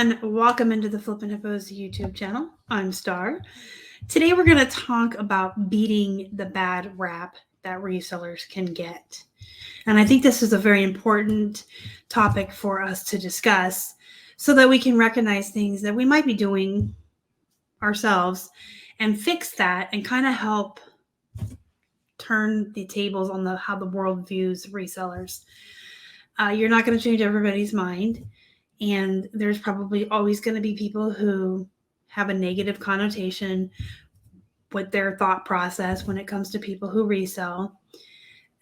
everyone. Welcome into the Flippin' Hippos YouTube channel. I'm Star. Today we're going to talk about beating the bad rap that resellers can get. And I think this is a very important topic for us to discuss so that we can recognize things that we might be doing ourselves and fix that and kind of help turn the tables on how the world views resellers. You're not going to change everybody's mind. And there's probably always going to be people who have a negative connotation with their thought process when it comes to people who resell.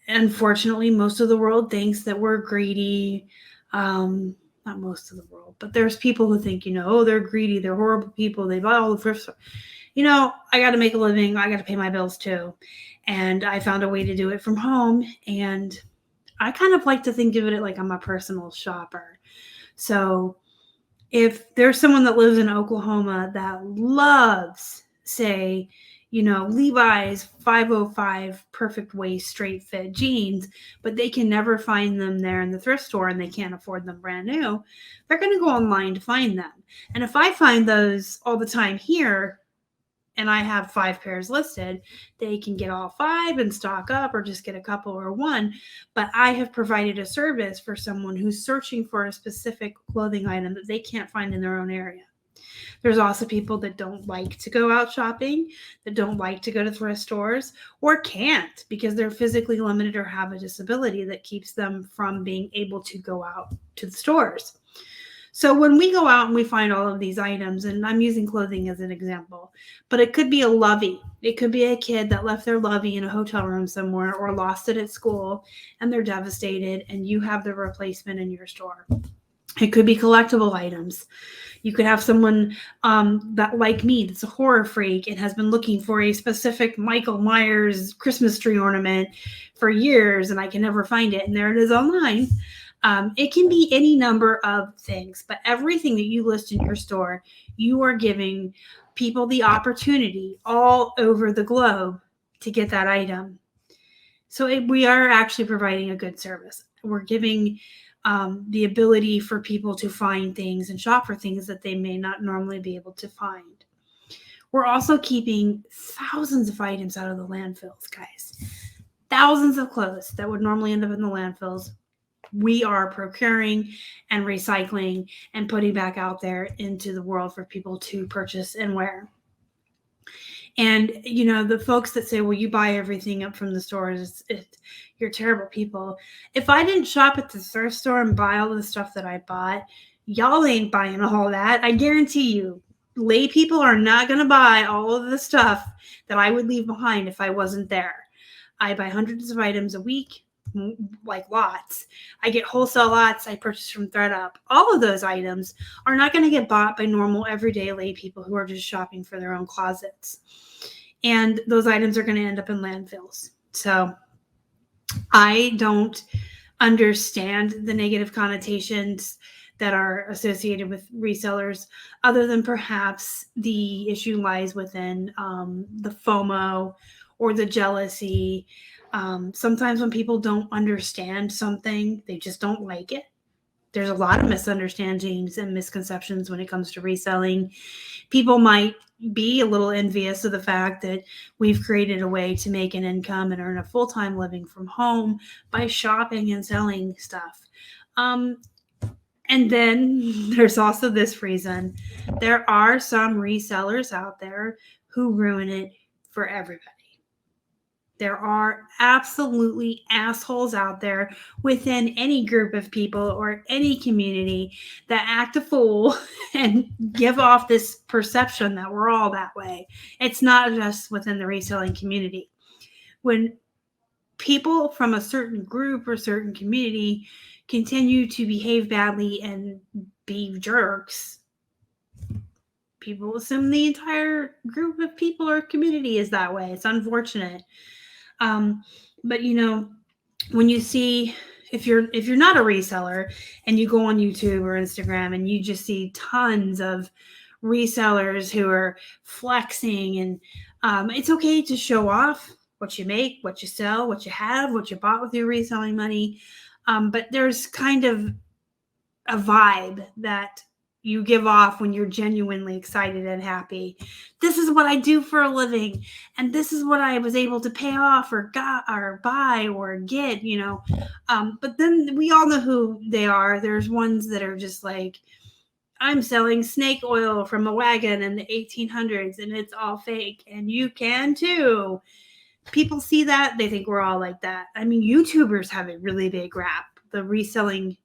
Unfortunately, most of the world thinks that we're greedy. Not most of the world, but there's people who think, oh, they're greedy. They're horrible people. They buy all the thrift stores. I got to make a living. I got to pay my bills too. And I found a way to do it from home. And I kind of like to think of it like I'm a personal shopper. So if there's someone that lives in Oklahoma that loves, say, Levi's 505 perfect waist straight fit jeans, but they can never find them there in the thrift store and they can't afford them brand new, they're going to go online to find them. And if I find those all the time here, and I have 5 pairs listed, they can get all 5 and stock up or just get a couple or one. But I have provided a service for someone who's searching for a specific clothing item that they can't find in their own area. There's also people that don't like to go out shopping, that don't like to go to thrift stores, or can't because they're physically limited or have a disability that keeps them from being able to go out to the stores. So when we go out and we find all of these items, and I'm using clothing as an example, but it could be a lovey. It could be a kid that left their lovey in a hotel room somewhere or lost it at school and they're devastated and you have the replacement in your store. It could be collectible items. You could have someone that, like me, that's a horror freak and has been looking for a specific Michael Myers Christmas tree ornament for years and I can never find it. And there it is online. It can be any number of things, but everything that you list in your store, you are giving people the opportunity all over the globe to get that item. So we are actually providing a good service. We're giving the ability for people to find things and shop for things that they may not normally be able to find. We're also keeping thousands of items out of the landfills, guys. Thousands of clothes that would normally end up in the landfills. We are procuring and recycling and putting back out there into the world for people to purchase and wear. And, the folks that say, well, you buy everything up from the stores, you're terrible people. If I didn't shop at the thrift store and buy all the stuff that I bought, y'all ain't buying all that. I guarantee you, lay people are not going to buy all of the stuff that I would leave behind if I wasn't there. I buy hundreds of items a week. Like lots. I get wholesale lots I purchase from ThredUp. All of those items are not going to get bought by normal everyday lay people who are just shopping for their own closets. And those items are going to end up in landfills. So I don't understand the negative connotations that are associated with resellers, other than perhaps the issue lies within the FOMO or the jealousy. Sometimes when people don't understand something, they just don't like it. There's a lot of misunderstandings and misconceptions when it comes to reselling. People might be a little envious of the fact that we've created a way to make an income and earn a full-time living from home by shopping and selling stuff. And then there's also this reason. There are some resellers out there who ruin it for everybody. There are absolutely assholes out there within any group of people or any community that act a fool and give off this perception that we're all that way. It's not just within the reselling community. When people from a certain group or certain community continue to behave badly and be jerks, people assume the entire group of people or community is that way. It's unfortunate. But when you see, if you're not a reseller and you go on YouTube or Instagram and you just see tons of resellers who are flexing, and it's okay to show off what you make, what you sell, what you have, what you bought with your reselling money. But there's kind of a vibe that you give off when you're genuinely excited and happy. This is what I do for a living, and this is what I was able to pay off or got or buy or get, But then we all know who they are. There's ones that are just like, I'm selling snake oil from a wagon in the 1800s and it's all fake, and you can too. People see that, they think we're all like that. I mean, YouTubers have a really big rap, the reselling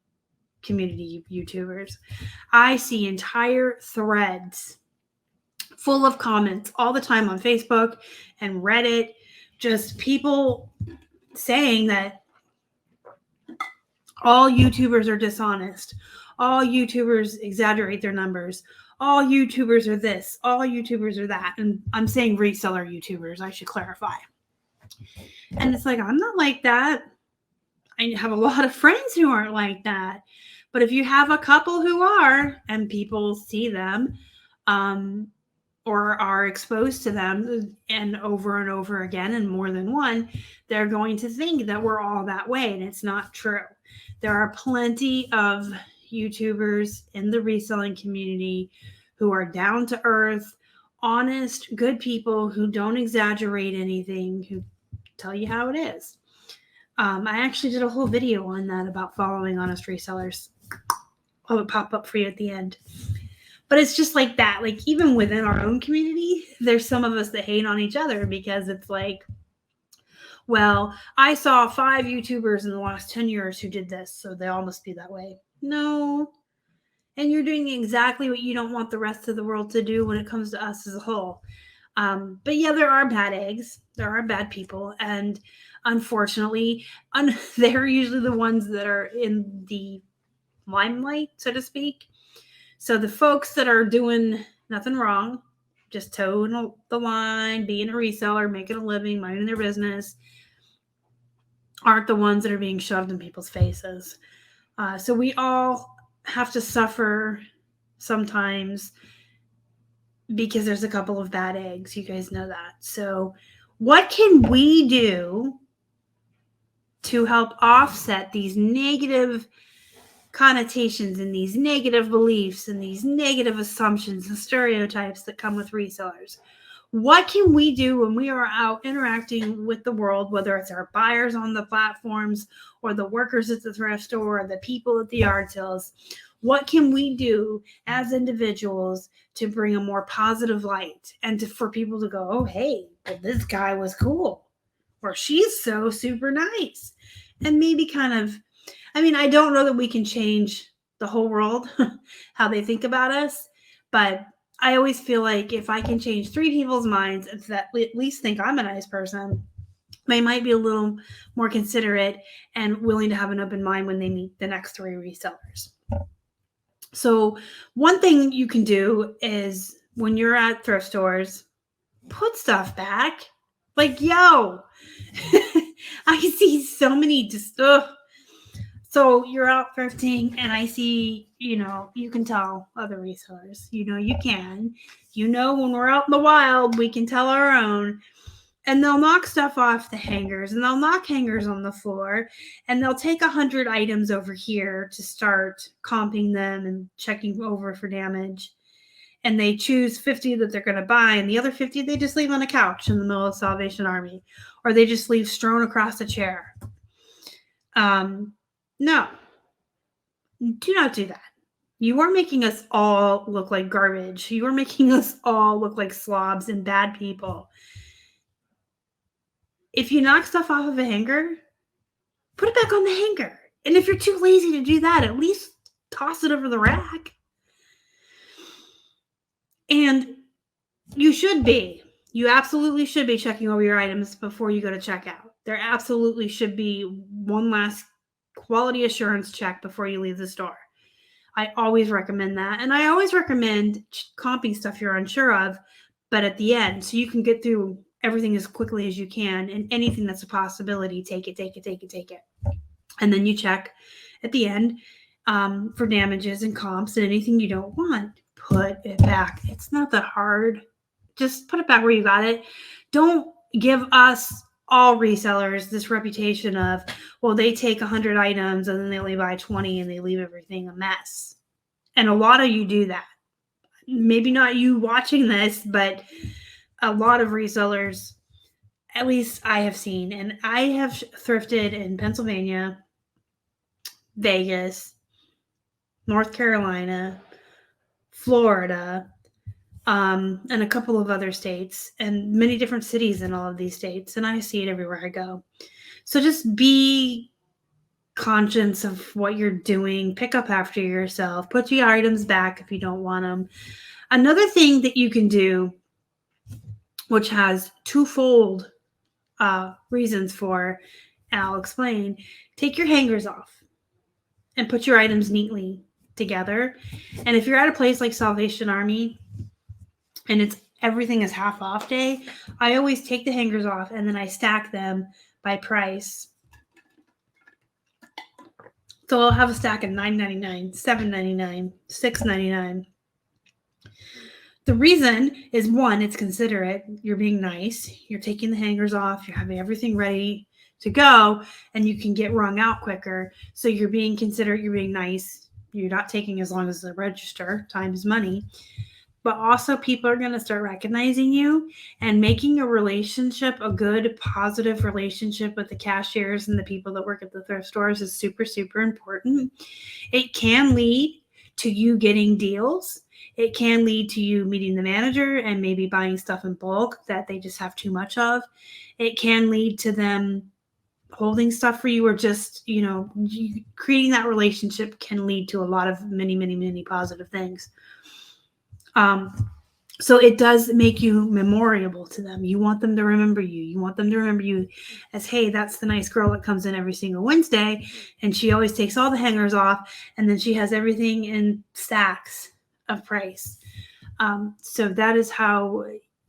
community YouTubers. I see entire threads full of comments all the time on Facebook and Reddit, just people saying that all YouTubers are dishonest, all YouTubers exaggerate their numbers, all YouTubers are this, all YouTubers are that. And I'm saying reseller YouTubers, I should clarify. And it's like, I'm not like that. I have a lot of friends who aren't like that. But if you have a couple who are, and people see them, or are exposed to them and over again and more than one, they're going to think that we're all that way, and it's not true. There are plenty of YouTubers in the reselling community who are down to earth, honest, good people who don't exaggerate anything, who tell you how it is. I actually did a whole video on that about following honest resellers. I'll pop up for you at the end. But it's just like that. Like, even within our own community, there's some of us that hate on each other because it's like, well, I saw 5 YouTubers in the last 10 years who did this, so they all must be that way. No. And you're doing exactly what you don't want the rest of the world to do when it comes to us as a whole. But yeah, there are bad eggs. There are bad people. And unfortunately, they're usually the ones that are in the limelight, so to speak. So the folks that are doing nothing wrong, just toeing the line, being a reseller, making a living, minding their business, aren't the ones that are being shoved in people's faces. So we all have to suffer sometimes because there's a couple of bad eggs. You guys know that. So what can we do to help offset these negative connotations and these negative beliefs and these negative assumptions and stereotypes that come with resellers? What can we do when we are out interacting with the world, whether it's our buyers on the platforms or the workers at the thrift store or the people at the yard sales? What can we do as individuals to bring a more positive light and for people to go, oh, hey, well, this guy was cool, or she's so super nice? And maybe kind of, I don't know that we can change the whole world, how they think about us, but I always feel like if I can change 3 people's minds that at least think I'm a nice person, they might be a little more considerate and willing to have an open mind when they meet the next 3 resellers. So one thing you can do is when you're at thrift stores, put stuff back. Like, yo, I see so many So you're out thrifting and I see, you can tell other resellers, you can, when we're out in the wild, we can tell our own, and they'll knock stuff off the hangers and they'll knock hangers on the floor and they'll take 100 items over here to start comping them and checking over for damage. And they choose 50 that they're going to buy, and the other 50 they just leave on a couch in the middle of Salvation Army, or they just leave strewn across a chair. No, do not do that. You are making us all look like garbage. You are making us all look like slobs and bad people. If you knock stuff off of a hanger, put it back on the hanger. And if you're too lazy to do that, at least toss it over the rack. And you absolutely should be checking over your items before you go to checkout. There absolutely should be one last quality assurance check before you leave the store. I always recommend that. And I always recommend comping stuff you're unsure of, but at the end, so you can get through everything as quickly as you can, and anything that's a possibility, take it. And then you check at the end for damages and comps, and anything you don't want, put it back. It's not that hard. Just put it back where you got it. Don't give us all resellers this reputation of, well, they take 100 items and then they only buy 20 and they leave everything a mess. And a lot of you do that. Maybe not you watching this, but a lot of resellers, at least I have seen, and I have thrifted in Pennsylvania, Vegas, North Carolina, Florida, and a couple of other states, and many different cities in all of these states. And I see it everywhere I go. So just be conscious of what you're doing. Pick up after yourself. Put your items back if you don't want them. Another thing that you can do, which has twofold reasons for, and I'll explain, take your hangers off and put your items neatly together. And if you're at a place like Salvation Army and it's everything is half off day, I always take the hangers off and then I stack them by price. So I'll have a stack of $9.99, $7.99, $6.99. The reason is, one, it's considerate. You're being nice. You're taking the hangers off. You're having everything ready to go, and you can get wrung out quicker. So you're being considerate. You're being nice. You're not taking as long as the register. Time is money. But also, people are going to start recognizing you, and making a relationship, a good, positive relationship with the cashiers and the people that work at the thrift stores is super, super important. It can lead to you getting deals. It can lead to you meeting the manager and maybe buying stuff in bulk that they just have too much of. It can lead to them holding stuff for you, or just, creating that relationship can lead to a lot of many, many, many positive things. So it does make you memorable to them. You want them to remember you. You want them to remember you as, hey, that's the nice girl that comes in every single Wednesday, and she always takes all the hangers off, and then she has everything in stacks of price. So that is how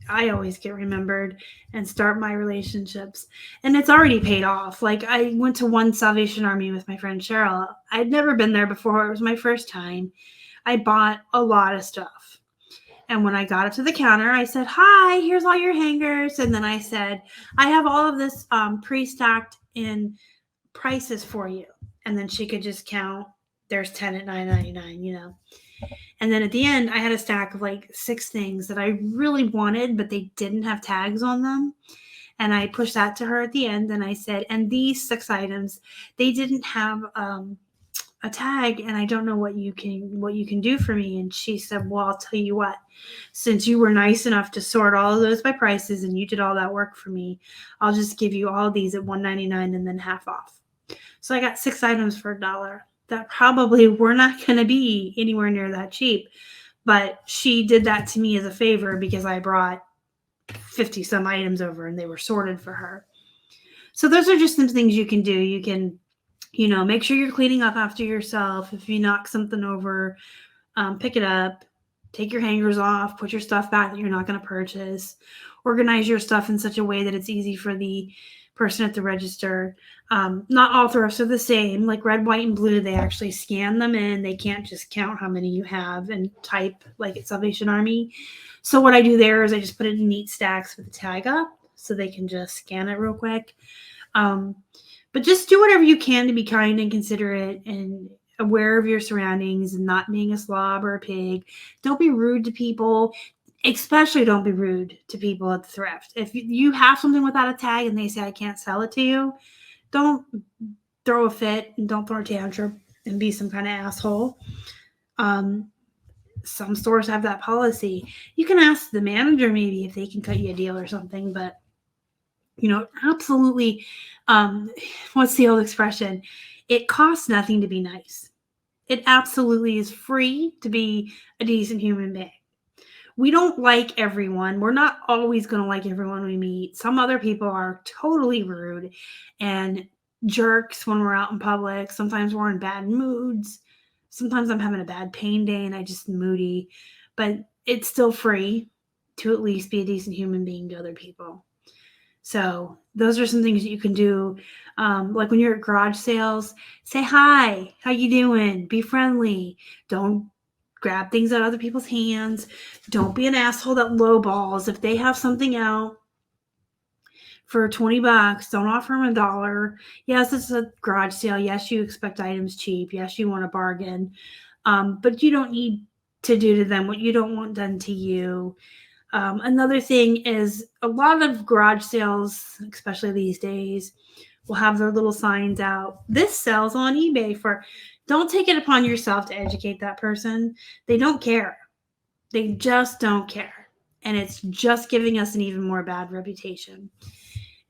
I always get remembered and start my relationships. And it's already paid off. Like, I went to one Salvation Army with my friend Cheryl. I'd never been there before. It was my first time. I bought a lot of stuff. And when I got up to the counter, I said, hi, here's all your hangers. And then I said, I have all of this pre-stacked in prices for you. And then she could just count. There's 10 at $9.99, And then at the end, I had a stack of like 6 things that I really wanted, but they didn't have tags on them. And I pushed that to her at the end. And I said, and these 6 items, they didn't have a tag, and I don't know what you can do for me. And she said, well, I'll tell you what, since you were nice enough to sort all of those by prices and you did all that work for me, I'll just give you all of these at $1.99 and then half off. So I got 6 items for $1 that probably were not going to be anywhere near that cheap, but she did that to me as a favor because I brought 50 some items over and they were sorted for her. So those are just some things you can do. You can, make sure you're cleaning up after yourself. If you knock something over, pick it up, take your hangers off, put your stuff back that you're not going to purchase, organize your stuff in such a way that it's easy for the person at the register. Not all thrifts are the same. Like red, white, and blue, they actually scan them in. They can't just count how many you have and type like at Salvation Army. So what I do there is I just put it in neat stacks with the tag up so they can just scan it real quick. But just do whatever you can to be kind and considerate and aware of your surroundings and not being a slob or a pig. Don't be rude to people. Especially don't be rude to people at the thrift. If you have something without a tag and they say, I can't sell it to you, don't throw a fit and don't throw a tantrum and be some kind of asshole. Some stores have that policy. You can ask the manager maybe if they can cut you a deal or something, but absolutely. What's the old expression? It costs nothing to be nice. It absolutely is free to be a decent human being. We don't like everyone. We're not always going to like everyone we meet. Some other people are totally rude and jerks when we're out in public. Sometimes we're in bad moods. Sometimes I'm having a bad pain day and I just moody. But it's still free to at least be a decent human being to other people. So those are some things that you can do. Like when you're at garage sales, say hi, how you doing? Be friendly. Don't grab things out of other people's hands. Don't be an asshole that lowballs. If they have something out for $20, don't offer them $1. Yes, it's a garage sale. Yes, you expect items cheap. Yes, you want a bargain. But you don't need to do to them what you don't want done to you. Another thing is a lot of garage sales, especially these days, will have their little signs out. This sells on eBay for. Don't take it upon yourself to educate that person. They don't care. They just don't care. And it's just giving us an even more bad reputation.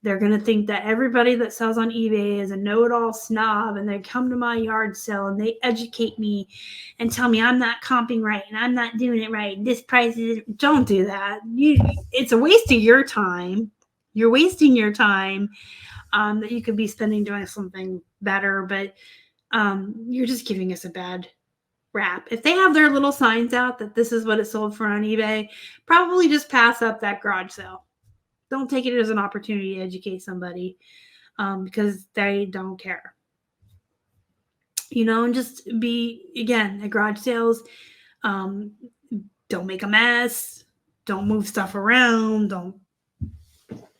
They're going to think that everybody that sells on eBay is a know-it-all snob, and they come to my yard sale and they educate me and tell me I'm not comping right and I'm not doing it right. This price is. Don't do that. It's a waste of your time. You're wasting your time that you could be spending doing something better, but you're just giving us a bad rap. If they have their little signs out that this is what it sold for on eBay, probably just pass up that garage sale. Don't take it as an opportunity to educate somebody because they don't care. And just be, again, at garage sales, don't make a mess. Don't move stuff around. Don't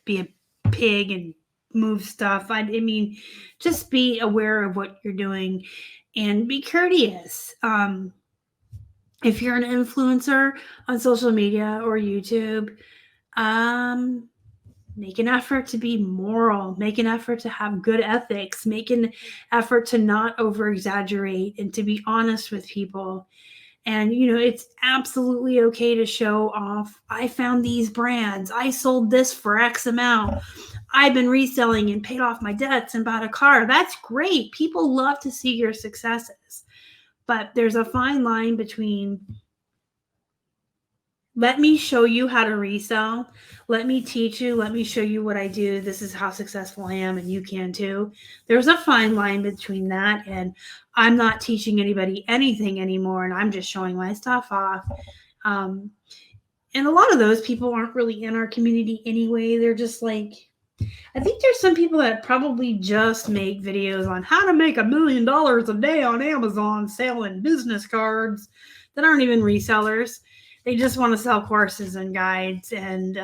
be a pig and move stuff. I mean, just be aware of what you're doing and be courteous. If you're an influencer on social media or YouTube, make an effort to be moral, make an effort to have good ethics, make an effort to not over exaggerate and to be honest with people. And, it's absolutely okay to show off. I found these brands. I sold this for X amount. I've been reselling and paid off my debts and bought a car. That's great. People love to see your successes. But there's a fine line between let me show you how to resell. Let me teach you. Let me show you what I do. This is how successful I am, and you can too. There's a fine line between that and I'm not teaching anybody anything anymore, and I'm just showing my stuff off. And a lot of those people aren't really in our community anyway. They're just like, I think there's some people that probably just make videos on how to make $1 million a day on Amazon selling business cards that aren't even resellers. They just want to sell courses and guides and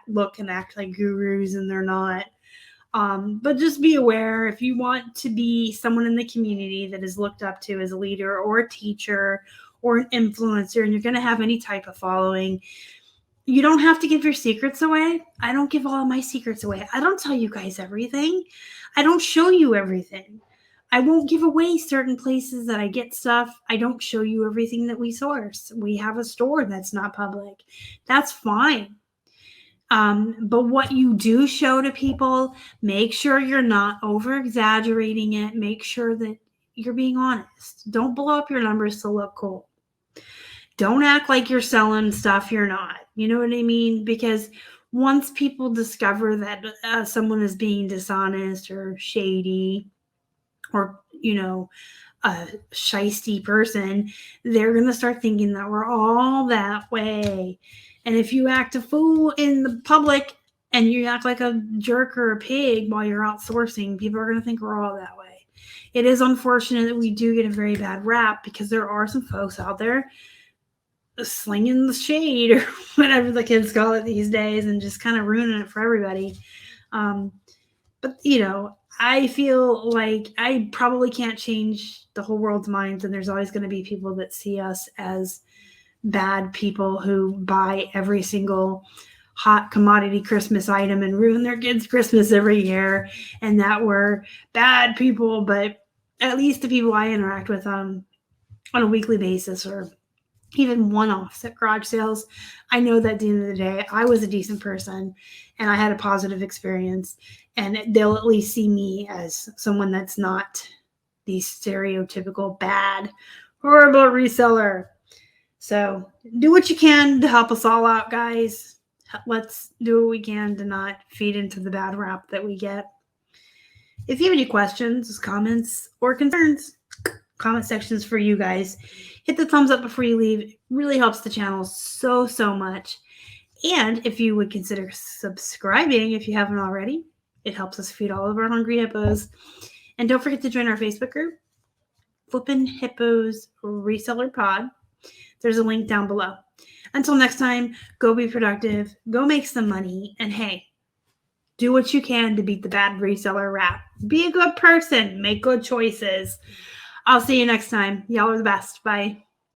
look and act like gurus, and they're not. But just be aware, if you want to be someone in the community that is looked up to as a leader or a teacher or an influencer, and you're going to have any type of following, you don't have to give your secrets away. I don't give all of my secrets away. I don't tell you guys everything. I don't show you everything. I won't give away certain places that I get stuff. I don't show you everything that we source. We have a store that's not public. That's fine. But what you do show to people, make sure you're not over exaggerating it. Make sure that you're being honest. Don't blow up your numbers to look cool. Don't act like you're selling stuff you're not. You know what I mean? Because once people discover that someone is being dishonest or shady, or, a shisty person, they're going to start thinking that we're all that way. And if you act a fool in the public and you act like a jerk or a pig while you're outsourcing, people are going to think we're all that way. It is unfortunate that we do get a very bad rap because there are some folks out there slinging the shade or whatever the kids call it these days and just kind of ruining it for everybody. But, I feel like I probably can't change the whole world's minds, and there's always going to be people that see us as bad people who buy every single hot commodity Christmas item and ruin their kids' Christmas every year, and that we're bad people. But at least the people I interact with on a weekly basis or even one-offs at garage sales, I know that at the end of the day, I was a decent person and I had a positive experience, and they'll at least see me as someone that's not the stereotypical bad, horrible reseller. So do what you can to help us all out, guys. Let's do what we can to not feed into the bad rap that we get. If you have any questions, comments, or concerns, comment sections for you guys. Hit the thumbs up before you leave. It really helps the channel so much. And if you would consider subscribing if you haven't already, it helps us feed all of our hungry hippos. And don't forget to join our Facebook group, Flippin Hippos Reseller Pod. There's a link down below. Until next time, go be productive, go make some money, and hey, do what you can to beat the bad reseller rap. Be a good person, make good choices. I'll see you next time. Y'all are the best. Bye.